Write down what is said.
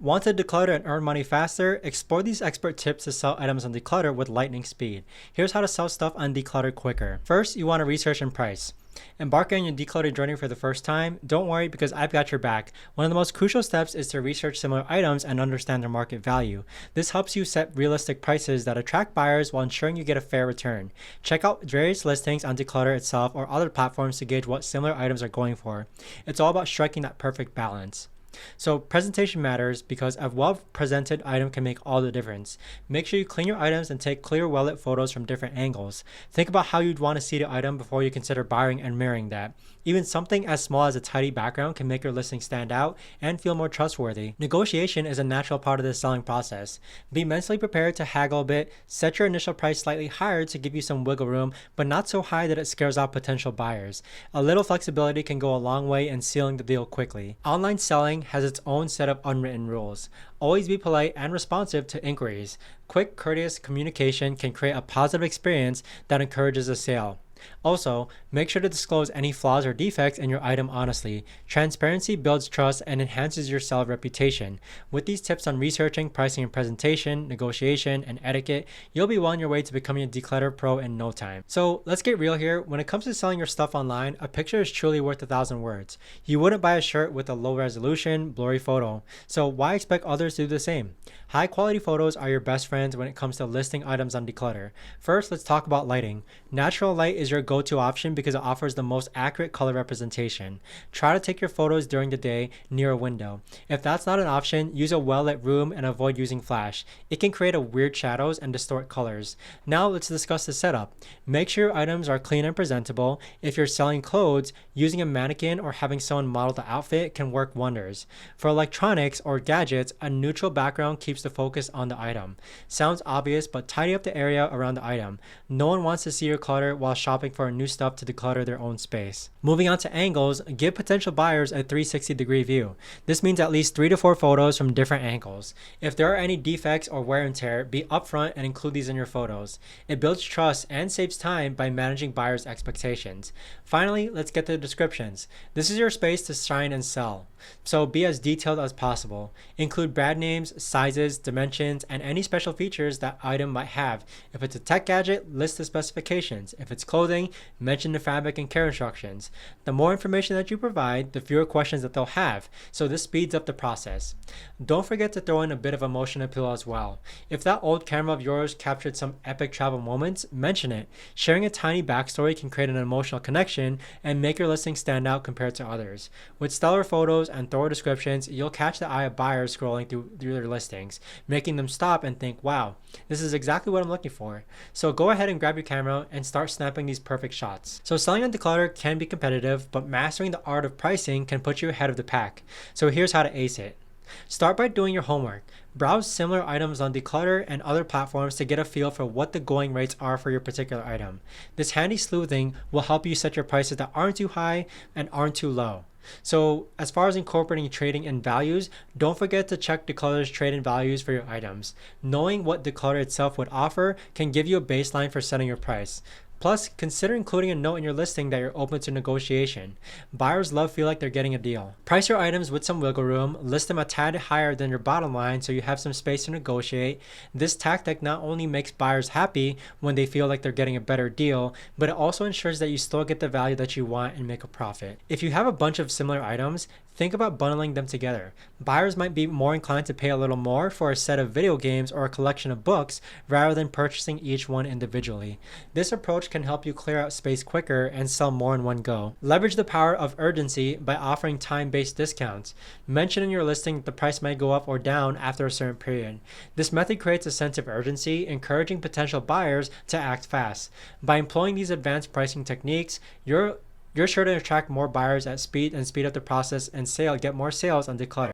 Want to declutter and earn money faster? Explore these expert tips to sell items on Decluttr with lightning speed. Here's how to sell stuff on Decluttr quicker. First, you want to research and price. Embarking on your declutter journey for the first time? Don't worry because I've got your back. One of the most crucial steps is to research similar items and understand their market value. This helps you set realistic prices that attract buyers while ensuring you get a fair return. Check out various listings on Decluttr itself or other platforms to gauge what similar items are going for. It's all about striking that perfect balance. So presentation matters because a well-presented item can make all the difference. Make sure you clean your items and take clear, well-lit photos from different angles. Think about how you'd want to see the item before you consider buying and mirroring that. Even something as small as a tidy background can make your listing stand out and feel more trustworthy. Negotiation is a natural part of the selling process. Be mentally prepared to haggle a bit. Set your initial price slightly higher to give you some wiggle room, but not so high that it scares off potential buyers. A little flexibility can go a long way in sealing the deal quickly. Online selling has its own set of unwritten rules. Always be polite and responsive to inquiries. Quick, courteous communication can create a positive experience that encourages a sale. Also, make sure to disclose any flaws or defects in your item honestly. Transparency builds trust and enhances your seller reputation. With these tips on researching, pricing, and presentation, negotiation, and etiquette, you'll be well on your way to becoming a Decluttr pro in no time. So let's get real here. When it comes to selling your stuff online, a picture is truly worth 1,000 words. You wouldn't buy a shirt with a low resolution, blurry photo. So why expect others to do the same? High quality photos are your best friends when it comes to listing items on Decluttr. First, let's talk about lighting. Natural light is your go-to option because it offers the most accurate color representation. Try to take your photos during the day near a window. If that's not an option, use a well-lit room and avoid using flash. It can create weird shadows and distort colors. Now let's discuss the setup. Make sure your items are clean and presentable. If you're selling clothes, using a mannequin or having someone model the outfit can work wonders. For electronics or gadgets, a neutral background keeps the focus on the item. Sounds obvious, but tidy up the area around the item. No one wants to see your clutter while shopping for new stuff to declutter their own space. Moving on to angles, give potential buyers a 360-degree view. This means at least 3 to 4 photos from different angles. If there are any defects or wear and tear, be upfront and include these in your photos. It builds trust and saves time by managing buyers' expectations. Finally, let's get to the descriptions. This is your space to shine and sell, so be as detailed as possible. Include brand names, sizes, dimensions, and any special features that item might have. If it's a tech gadget, list the specifications. If it's clothing, mention the fabric and care instructions. The more information that you provide, the fewer questions that they'll have, so this speeds up the process. Don't forget to throw in a bit of emotion appeal as well. If that old camera of yours captured some epic travel moments, mention it. Sharing a tiny backstory can create an emotional connection and make your listing stand out compared to others. With stellar photos and thorough descriptions, you'll catch the eye of buyers scrolling through their listings, making them stop and think, wow, this is exactly what I'm looking for. So go ahead and grab your camera and start snapping these perfect shots. So selling on Decluttr can be competitive, but mastering the art of pricing can put you ahead of the pack. So here's how to ace it. Start by doing your homework. Browse similar items on Decluttr and other platforms to get a feel for what the going rates are for your particular item. This handy sleuthing will help you set your prices that aren't too high and aren't too low. So as far as incorporating trading and values, don't forget to check Decluttr's trade and values for your items. Knowing what Decluttr itself would offer can give you a baseline for setting your price. Plus, consider including a note in your listing that you're open to negotiation. Buyers feel like they're getting a deal. Price your items with some wiggle room. List them a tad higher than your bottom line so you have some space to negotiate. This tactic not only makes buyers happy when they feel like they're getting a better deal, but it also ensures that you still get the value that you want and make a profit. If you have a bunch of similar items, think about bundling them together. Buyers might be more inclined to pay a little more for a set of video games or a collection of books rather than purchasing each one individually. This approach can help you clear out space quicker and sell more in one go. Leverage the power of urgency by offering time-based discounts. Mention in your listing that the price might go up or down after a certain period. This method creates a sense of urgency, encouraging potential buyers to act fast. By employing these advanced pricing techniques, you're sure to attract more buyers at speed and speed up the process and get more sales on Decluttr.